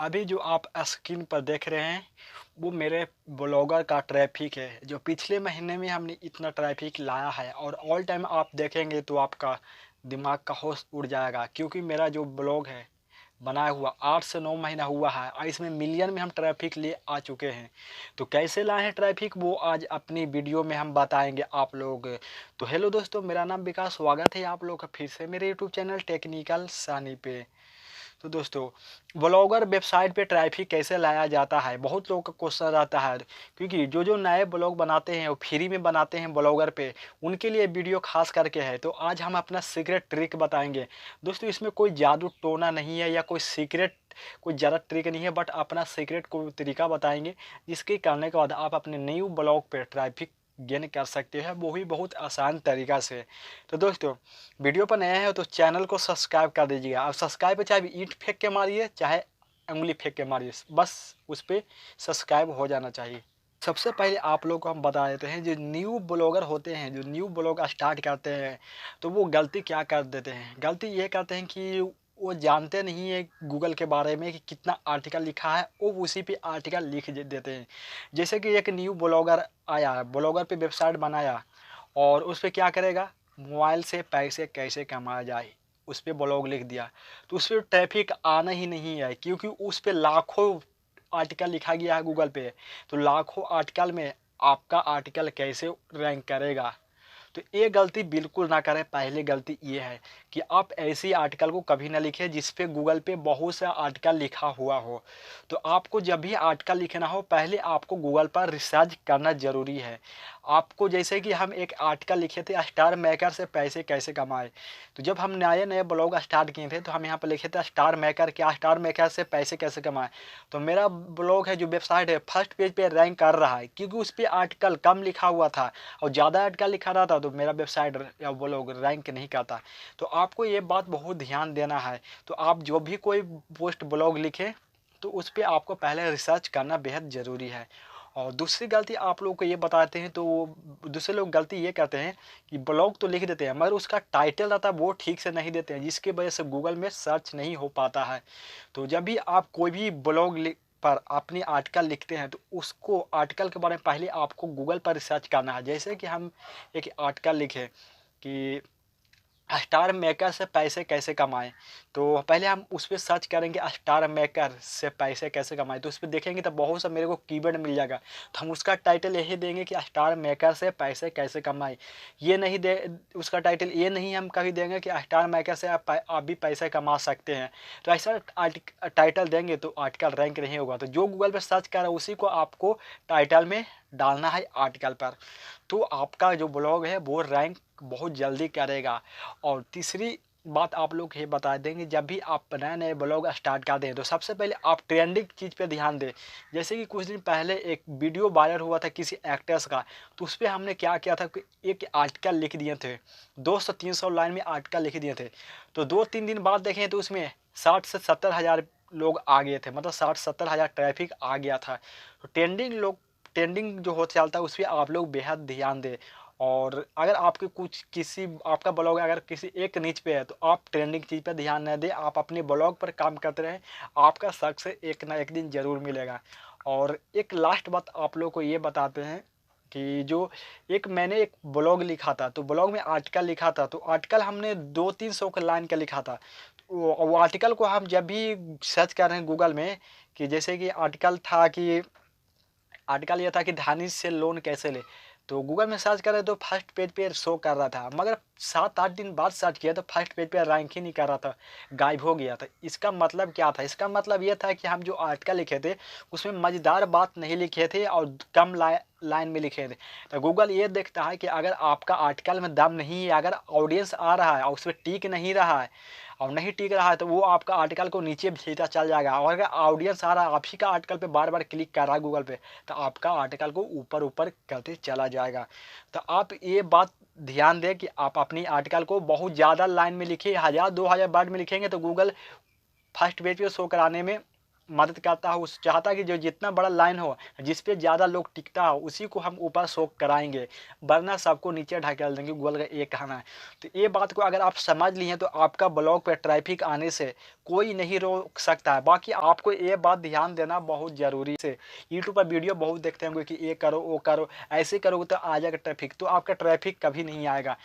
अभी जो आप स्क्रीन पर देख रहे हैं वो मेरे ब्लॉगर का ट्रैफिक है जो पिछले महीने में हमने इतना ट्रैफिक लाया है और ऑल टाइम आप देखेंगे तो आपका दिमाग का होश उड़ जाएगा क्योंकि मेरा जो ब्लॉग है बनाया हुआ 8 से 9 महीना हुआ है और इसमें मिलियन में हम ट्रैफिक ले आ चुके हैं। तो कैसे लाए हैं ट्रैफिक वो आज अपनी वीडियो में हम बताएंगे आप लोग। तो हेलो दोस्तों, मेरा नाम विकास, स्वागत है आप लोग का फिर से मेरे यूट्यूब चैनल टेक्निकल सानी पे। तो दोस्तों, ब्लॉगर वेबसाइट पे ट्रैफिक कैसे लाया जाता है, बहुत लोगों का क्वेश्चन रहता है क्योंकि जो जो नए ब्लॉग बनाते हैं वो फ्री में बनाते हैं ब्लॉगर पे, उनके लिए वीडियो खास करके है। तो आज हम अपना सीक्रेट ट्रिक बताएंगे दोस्तों। इसमें कोई जादू टोना नहीं है या कोई सीक्रेट कोई ज़्यादा ट्रिक नहीं है, बट अपना सीक्रेट कोई तरीका बताएंगे जिसके करने के बाद आप अपने न्यू ब्लॉग पे ट्रैफिक गेन कर सकते हैं, वो भी बहुत आसान तरीका से। तो दोस्तों, वीडियो पर नया है तो चैनल को सब्सक्राइब कर दीजिएगा। आप सब्सक्राइब पे चाहे ईंट फेंक के मारिए चाहे उंगली फेंक के मारिए, बस उस पर सब्सक्राइब हो जाना चाहिए। सबसे पहले आप लोग को हम बता देते हैं, जो न्यू ब्लॉगर होते हैं, जो न्यू ब्लॉग स्टार्ट करते हैं, तो वो गलती क्या कर देते हैं। गलती ये करते हैं कि वो जानते नहीं है गूगल के बारे में कि कितना आर्टिकल लिखा है, वो उसी पे आर्टिकल लिख देते हैं। जैसे कि एक न्यू ब्लॉगर आया, ब्लॉगर पे वेबसाइट बनाया और उस पर क्या करेगा, मोबाइल से पैसे कैसे कमाया जाए उस पर ब्लॉग लिख दिया, तो उस पर ट्रैफिक आना ही नहीं है क्योंकि उस पर लाखों आर्टिकल लिखा गया है गूगल पे। तो लाखों आर्टिकल में आपका आर्टिकल कैसे रैंक करेगा। तो ये गलती बिल्कुल ना करें। पहली गलती ये है कि आप ऐसी आर्टिकल को कभी ना लिखें जिस पे गूगल पे बहुत सा आर्टिकल लिखा हुआ हो। तो आपको जब भी आर्टिकल लिखना हो पहले आपको गूगल पर रिसर्च करना ज़रूरी है। आपको जैसे कि हम एक आर्टिकल लिखे थे, स्टार मेकर से पैसे कैसे कमाए। तो जब हम नए नए ब्लॉग स्टार्ट किए थे तो हम यहाँ पर लिखे थे स्टार मेकर, क्या स्टार मेकर से पैसे कैसे कमाए। तो मेरा ब्लॉग है जो वेबसाइट है फर्स्ट पेज पे रैंक कर रहा है क्योंकि उस पर आर्टिकल कम लिखा हुआ था और ज़्यादा आर्टिकल लिखा रहा था तो मेरा वेबसाइट या ब्लॉग रैंक नहीं करता। तो आपको ये बात बहुत ध्यान देना है। तो आप जो भी कोई पोस्ट ब्लॉग लिखें तो उस पर आपको पहले रिसर्च करना बेहद ज़रूरी है। और दूसरी गलती आप लोगों को ये बताते हैं, तो दूसरे लोग गलती ये करते हैं कि ब्लॉग तो लिख देते हैं मगर उसका टाइटल रहता है वो ठीक से नहीं देते हैं, जिसकी वजह से गूगल में सर्च नहीं हो पाता है। तो जब भी आप कोई भी ब्लॉग पर अपनी आर्टिकल लिखते हैं तो उसको आर्टिकल के बारे में पहले आपको गूगल पर रिसर्च करना है। जैसे कि हम एक आर्टिकल लिखे कि स्टार मेकर से पैसे कैसे कमाएं, तो पहले हम उस पर सर्च करेंगे स्टार मेकर से पैसे कैसे कमाएं, तो उस पर देखेंगे तो बहुत सा मेरे को कीवर्ड मिल जाएगा। तो हम उसका टाइटल यही देंगे कि स्टार मेकर से पैसे कैसे कमाएं। ये नहीं दे, उसका टाइटल ये नहीं हम कभी देंगे कि स्टार मेकर से आप भी पैसे कमा सकते हैं। तो ऐसा टाइटल देंगे तो आर्टिकल रैंक नहीं होगा। तो जो गूगल पर सर्च कर रहा है उसी को आपको टाइटल में डालना है आर्टिकल पर, तो आपका जो ब्लॉग है वो रैंक बहुत जल्दी करेगा। और तीसरी बात आप लोग ये बता देंगे, जब भी आप नए नए ब्लॉग स्टार्ट कर दें तो सबसे पहले आप ट्रेंडिंग चीज़ पे ध्यान दें। जैसे कि कुछ दिन पहले एक वीडियो वायरल हुआ था किसी एक्टर्स का, तो उस पर हमने क्या किया था कि एक आर्टिकल लिख दिए थे, 200-300 लाइन में आर्टिकल लिख दिए थे। तो 2-3 दिन बाद देखें तो उसमें 60 से 70 हज़ार लोग आ गए थे, मतलब 60-70 हज़ार ट्रैफिक आ गया था। तो ट्रेंडिंग जो हो चलता है उस पर आप लोग बेहद ध्यान दें। और अगर आपके कुछ किसी आपका ब्लॉग अगर किसी एक नीच पे है तो आप ट्रेंडिंग चीज़ पे ध्यान न दें, आप अपने ब्लॉग पर काम करते रहें, आपका सक्सेस एक ना एक दिन ज़रूर मिलेगा। और एक लास्ट बात आप लोग को ये बताते हैं कि जो एक मैंने एक ब्लॉग लिखा था, तो ब्लॉग में आर्टिकल लिखा था, तो आर्टिकल हमने 200-300 के लाइन का लिखा था। वो आर्टिकल को हम जब भी सर्च कर रहे हैं गूगल में, कि जैसे कि आर्टिकल ये था कि धानिश से लोन कैसे ले, तो गूगल में सर्च करें तो फर्स्ट पेज पे शो कर रहा था, मगर 7-8 दिन बाद सर्च किया तो फर्स्ट पेज पे रैंक ही नहीं कर रहा था, गायब हो गया था। इसका मतलब क्या था, इसका मतलब ये था कि हम जो आर्टिकल लिखे थे उसमें मज़ेदार बात नहीं लिखे थे और कम लाइन में लिखे थे। तो गूगल ये देखता है कि अगर आपका आर्टिकल में दम नहीं है, अगर ऑडियंस आ रहा है और उस पर टिक नहीं रहा है और नहीं टिक रहा है तो वो आपका आर्टिकल को नीचे भेजता चल जाएगा। और अगर ऑडियंस आ रहा है आप ही का आर्टिकल पे बार बार क्लिक कर रहा है गूगल पे, तो आपका आर्टिकल को ऊपर ऊपर करते चला जाएगा। तो आप ये बात ध्यान दें कि आप अपनी आर्टिकल को बहुत ज़्यादा लाइन में लिखिए, 1000-2000 वर्ड में लिखेंगे तो गूगल फर्स्ट पेज पे शो कराने में मदद करता है, उस चाहता है कि जो जितना बड़ा लाइन हो, जिस पे ज़्यादा लोग टिकता हो, उसी को हम ऊपर शो कराएँगे, वरना सबको नीचे ढकेल देंगे। गूगल का ये कहना है। तो ये बात को अगर आप समझ लिए तो आपका ब्लॉग पे ट्रैफ़िक आने से कोई नहीं रोक सकता है। बाकी आपको ये बात ध्यान देना बहुत ज़रूरी है। यूट्यूब पर वीडियो बहुत देखते होंगे कि ये करो, वो करो, ऐसे करोगे तो आ जाएगा ट्रैफ़िक, तो आपका ट्रैफ़िक कभी नहीं आएगा।